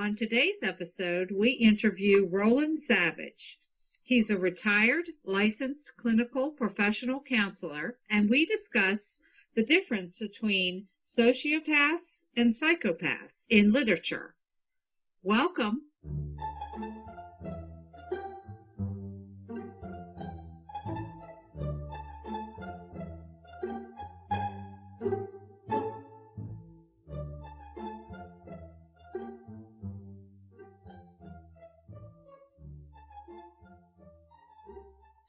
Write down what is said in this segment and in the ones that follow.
On today's episode, we interview Rowland Savage. He's a retired, licensed clinical professional counselor, and we discuss the difference between sociopaths and psychopaths in literature. Welcome.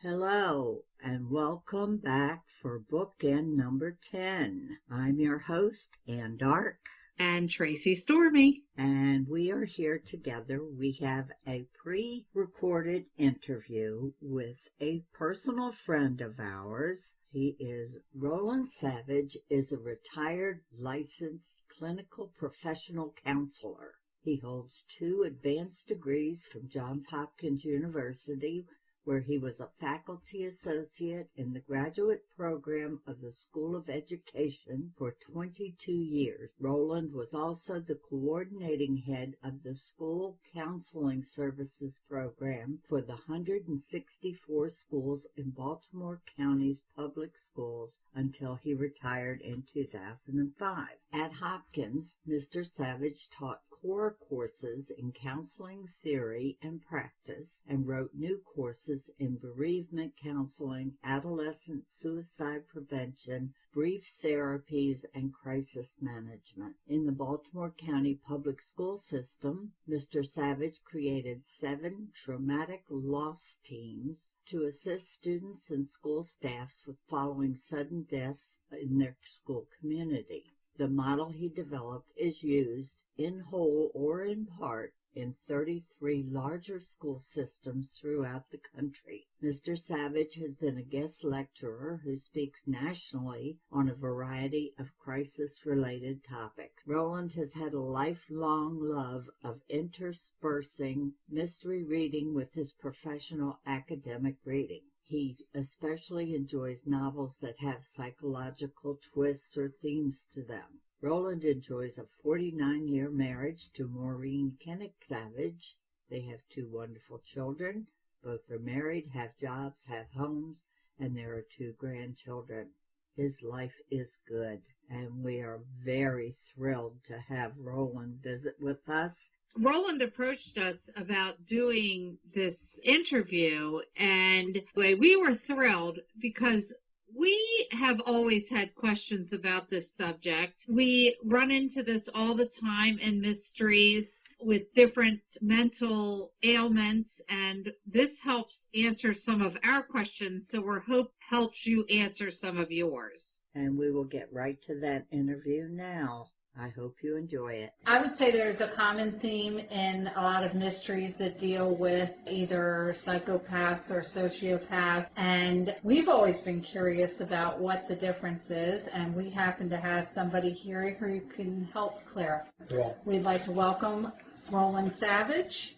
Hello, and welcome back for Bookend number 10. I'm your host, Ann Dark. And Tracy Stormy. And we are here together. We have a pre-recorded interview with a personal friend of ours. He is Rowland Savage, is a retired licensed clinical professional counselor. He holds 2 advanced degrees from Johns Hopkins University, where he was a faculty associate in the graduate program of the School of Education for 22 years. Rowland was also the coordinating head of the School Counseling Services program for the 164 schools in Baltimore County's public schools until he retired in 2005. At Hopkins, Mr. Savage taught core courses in counseling theory and practice and wrote new courses in bereavement counseling, adolescent suicide prevention, brief therapies, and crisis management. In the Baltimore County public school system, Mr. Savage created 7 traumatic loss teams to assist students and school staffs with following sudden deaths in their school community. The model he developed is used, in whole or in part, in 33 larger school systems throughout the country. Mr. Savage has been a guest lecturer who speaks nationally on a variety of crisis-related topics. Rowland has had a lifelong love of interspersing mystery reading with his professional academic reading. He especially enjoys novels that have psychological twists or themes to them. Rowland enjoys a 49-year marriage to Maureen Kennick Savage. They have 2 wonderful children. Both are married, have jobs, have homes, and there are 2 grandchildren. His life is good, and we are very thrilled to have Rowland visit with us. Rowland approached us about doing this interview, and we were thrilled because we have always had questions about this subject. We run into this all the time in mysteries with different mental ailments, and this helps answer some of our questions, so we hope helps you answer some of yours. And we will get right to that interview now. I hope you enjoy it. I would say there's a common theme in a lot of mysteries that deal with either psychopaths or sociopaths, and we've always been curious about what the difference is, and we happen to have somebody here who can help clarify. Yeah. We'd like to welcome Rowland Savage.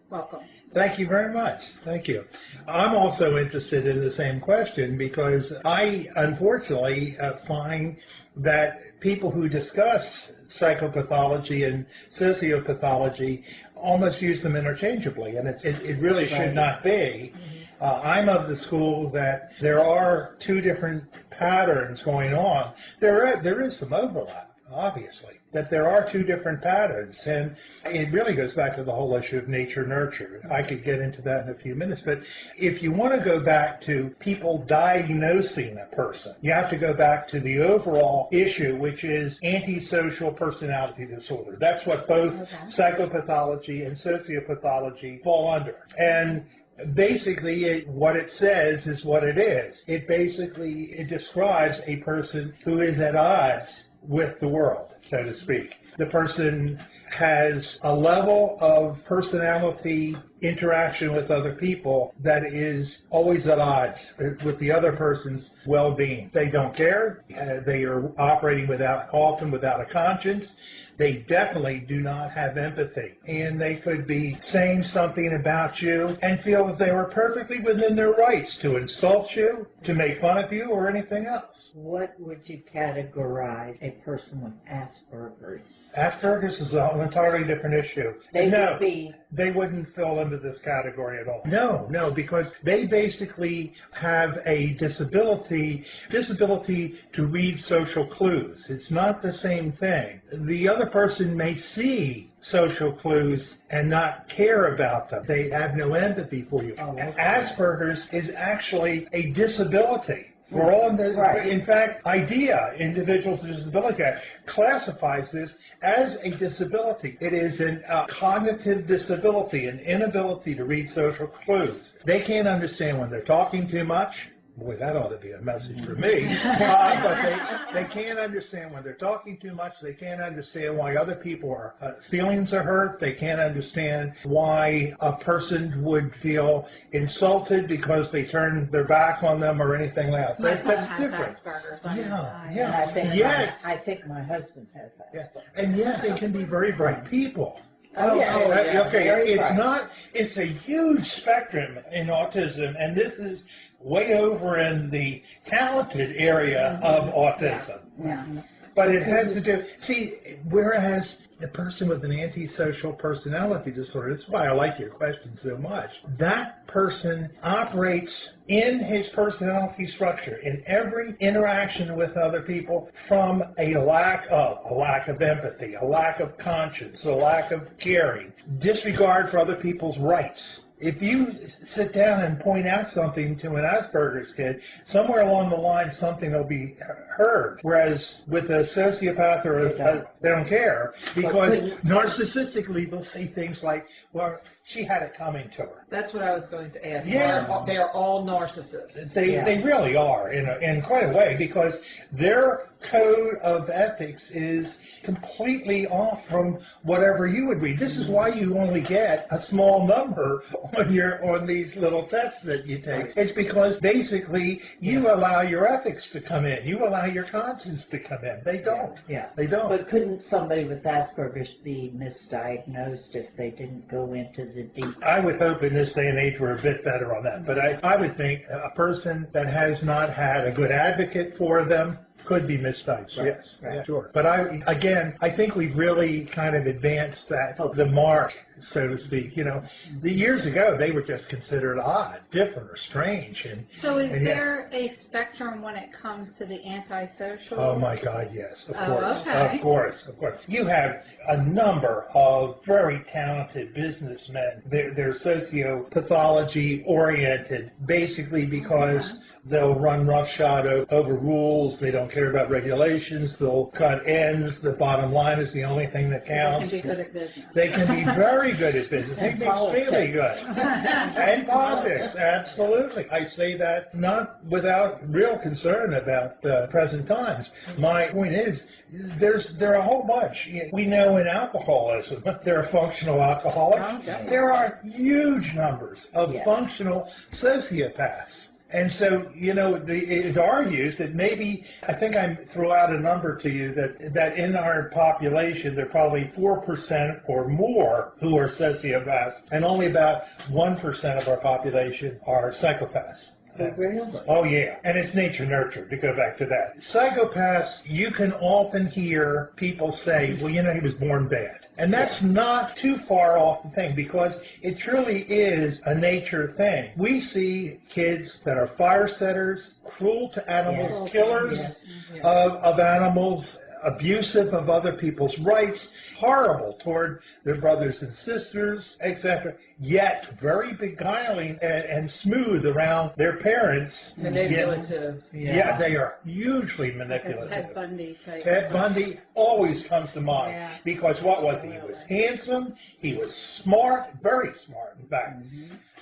Welcome. Thank you very much. Thank you. I'm also interested in the same question because I unfortunately find that people who discuss psychopathology and sociopathology almost use them interchangeably, and it really should not be. I'm of the school that there are 2 different patterns going on. There is some overlap, obviously, that there are 2 different patterns, and it really goes back to the whole issue of nature-nurture. I could get into that in a few minutes, but if you want to go back to people diagnosing a person, you have to go back to the overall issue, which is antisocial personality disorder. That's what both psychopathology and sociopathology fall under. And basically, what it says is what it is. It describes a person who is at odds with the world, so to speak. The person has a level of personality interaction with other people that is always at odds with the other person's well-being. They don't care. They are operating often without a conscience. They definitely do not have empathy. And they could be saying something about you and feel that they were perfectly within their rights to insult you, to make fun of you, or anything else. What would you categorize a person with Asperger's? Asperger's is an entirely different issue. They wouldn't fall into this category at all. No, because they basically have a disability to read social clues. It's not the same thing. The other person may see social clues and not care about them. They have no empathy for you. Oh, okay. Asperger's is actually a disability. In fact, IDEA, Individuals with Disability Act, classifies this as a disability. It is a cognitive disability, an inability to read social clues. They can't understand when they're talking too much. Boy, that ought to be a message for me. But they can't understand when they're talking too much. They can't understand why other people feelings are hurt. They can't understand why a person would feel insulted because they turn their back on them or anything else. My son That's has different. Asperger's. Yeah. I think my husband has Asperger's. Yeah. And yet they can be very bright people. Okay, it's a huge spectrum in autism, and this is way over in the talented area of autism. Yeah. But it has to do, whereas the person with an antisocial personality disorder, that's why I like your question so much, that person operates in his personality structure, in every interaction with other people, from a lack of empathy, a lack of conscience, a lack of caring, disregard for other people's rights. If you sit down and point out something to an Asperger's kid, somewhere along the line something will be heard. Whereas with a sociopath they don't care, because narcissistically they'll say things like, well, she had it coming to her. That's what I was going to ask. Yeah. They are all narcissists. They really are in quite a way, because their code of ethics is completely off from whatever you would read. This is why you only get a small number on these little tests that you take. It's because basically you allow your ethics to come in. You allow your conscience to come in. They don't. Yeah. They don't. But couldn't somebody with Asperger's be misdiagnosed if they didn't go into the deep? I would hope in this day and age we're a bit better on that. But I would think a person that has not had a good advocate for them could be misdiagnosed. Right. Yes, right. Yeah, sure. But I think we've really kind of advanced the mark, so to speak. The years ago they were just considered odd, different, or strange. So is there a spectrum when it comes to the antisocial? Oh my God, yes, of course, okay. of course. You have a number of very talented businessmen. They're sociopathology oriented, basically because they'll run roughshod over rules. They don't care about regulations. They'll cut ends. The bottom line is the only thing that counts. They can be good at business. They can be very good at business. They can be extremely good. And politics, absolutely. I say that not without real concern about present times. My point is, there are a whole bunch. We know in alcoholism there are functional alcoholics. Okay. There are huge numbers of functional sociopaths. And so, it argues that maybe, I think I threw out a number to you, that in our population, there are probably 4% or more who are sociopaths, and only about 1% of our population are psychopaths. Really? Oh, yeah. And it's nature-nurture, to go back to that. Psychopaths, you can often hear people say, well, he was born bad. And that's not too far off the thing, because it truly is a nature thing. We see kids that are fire setters, cruel to animals, killers of animals, abusive of other people's rights, horrible toward their brothers and sisters, etc., yet very beguiling and smooth around their parents. Manipulative. Yeah, they are hugely manipulative. Ted Bundy type. Ted Bundy always comes to mind, because what was he? He was handsome, he was smart, very smart, in fact.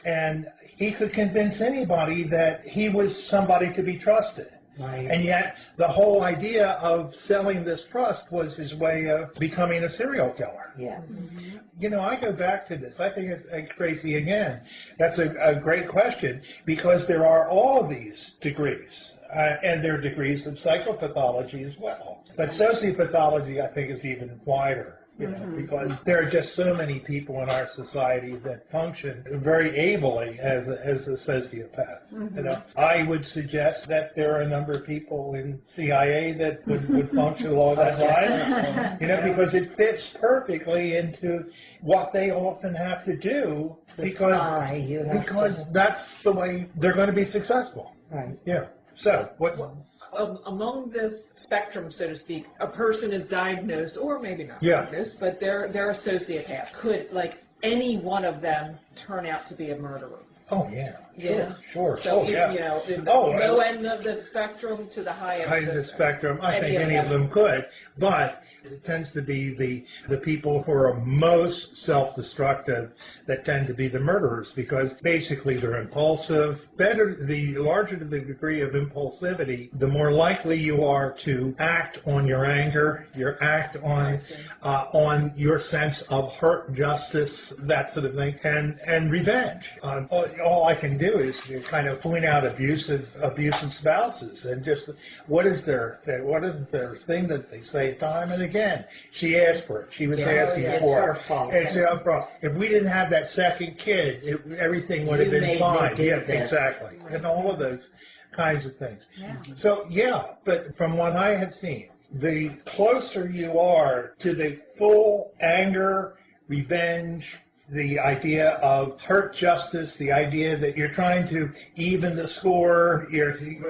And he could convince anybody that he was somebody to be trusted. Right. And yet, the whole idea of selling this trust was his way of becoming a serial killer. Yes. You know, I go back to this. I think it's Tracy again. That's a great question because there are all of these degrees, and there are degrees of psychopathology as well. But sociopathology, I think, is even wider. You know, because there are just so many people in our society that function very ably as a sociopath. You know, I would suggest that there are a number of people in CIA that would function along that line. You know, because it fits perfectly into what they often have to do because that's the way they're going to be successful. Right. Yeah. So what's among this spectrum, so to speak, a person is diagnosed, or maybe not diagnosed, but they're a sociopath. Could, like, any one of them turn out to be a murderer? Oh, yeah. Yeah. Sure. So, yeah. you know, in the low end of the spectrum to the high end of the spectrum, I think any of them could, but it tends to be the people who are most self-destructive that tend to be the murderers because basically they're impulsive. The larger the degree of impulsivity, the more likely you are to act on your anger, on your sense of hurt, justice, that sort of thing, and revenge. All I can do is kind of point out abusive spouses and just what is their thing that they say time and again. She asked for it. She was asking for it. It's her fault. If we didn't have that second kid, everything would have been fine. Yeah, exactly. And all of those kinds of things. Yeah. So but from what I have seen, the closer you are to the full anger, revenge, the idea of hurt justice, the idea that you're trying to even the score,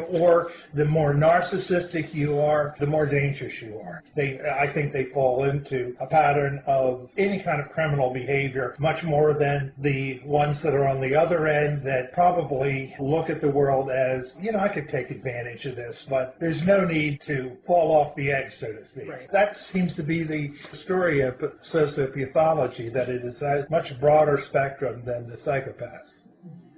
or the more narcissistic you are, the more dangerous you are. I think they fall into a pattern of any kind of criminal behavior much more than the ones that are on the other end that probably look at the world as, I could take advantage of this, but there's no need to fall off the edge, so to speak. Right. That seems to be the story of sociopathology, that it is a much broader spectrum than the psychopaths.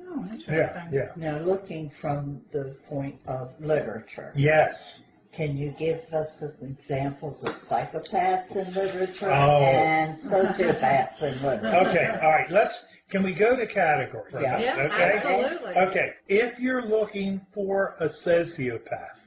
Oh, interesting. Yeah. Now, looking from the point of literature. Yes. Can you give us some examples of psychopaths in literature and sociopaths in literature? Okay, all right. Can we go to categories? Yeah, okay? Absolutely. Okay, if you're looking for a sociopath,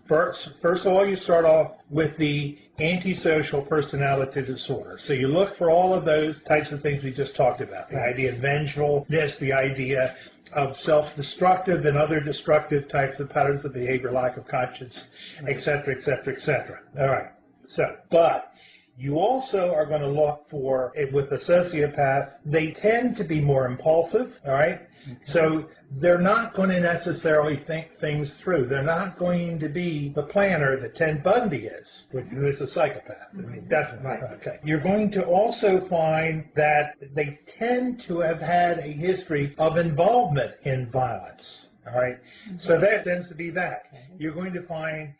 first of all, you start off with the antisocial personality disorder. So you look for all of those types of things we just talked about. The idea of vengefulness, the idea of self-destructive and other destructive types of patterns of behavior, lack of conscience, et cetera, et cetera, et cetera. All right. So, but you also are going to look for, with a sociopath, they tend to be more impulsive, all right? Okay. So they're not going to necessarily think things through. They're not going to be the planner that Ted Bundy is, who is a psychopath. I mean, definitely. Right. Okay. You're going to also find that they tend to have had a history of involvement in violence, all right? So that tends to be that. You're going to find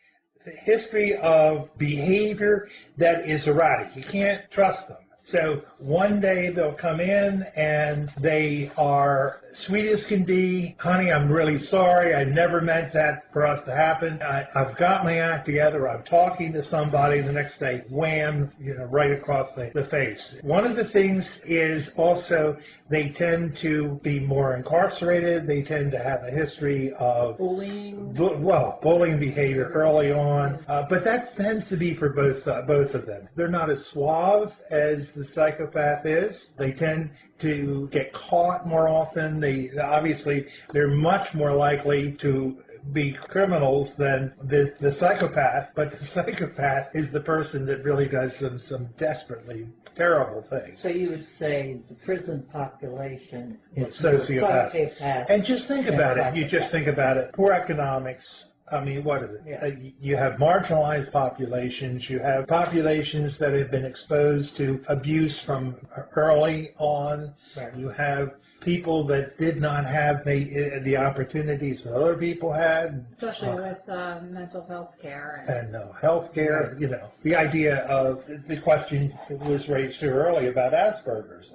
the history of behavior that is erratic. You can't trust them. So one day they'll come in and they are sweet as can be. Honey, I'm really sorry. I never meant that for us to happen. I've got my act together. I'm talking to somebody. The next day, wham, right across the face. One of the things is also they tend to be more incarcerated. They tend to have a history of bullying. Bullying behavior early on. But that tends to be for both of them. They're not as suave as the psychopath is. They tend to get caught more often. They're much more likely to be criminals than the psychopath, but the psychopath is the person that really does some desperately terrible things. So you would say the prison population is sociopath. And just think about it. You just think about it. Poor economics. I mean, what is it? Yeah. You have marginalized populations. You have populations that have been exposed to abuse from early on. Right. You have people that did not have the opportunities that other people had. Especially with mental health care. And health care, right. The idea of the question was raised here earlier about Asperger's.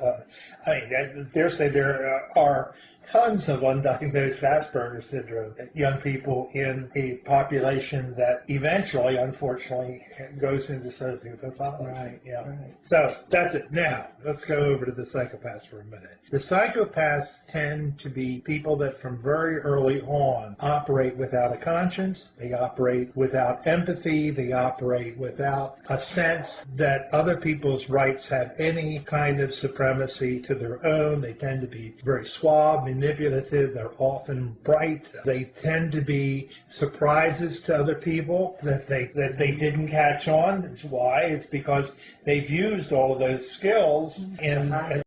I dare say there are tons of undiagnosed Asperger's syndrome, young people in a population that eventually, unfortunately, goes into sociopathology. Right. Yeah. Right. So that's it. Now, let's go over to the psychopaths for a minute. The psychopaths tend to be people that from very early on operate without a conscience. They operate without empathy. They operate without a sense that other people's rights have any kind of supremacy to their own. They tend to be very suave, manipulative. They're often bright. They tend to be surprises to other people that they didn't catch on. It's why? It's because they've used all of those skills in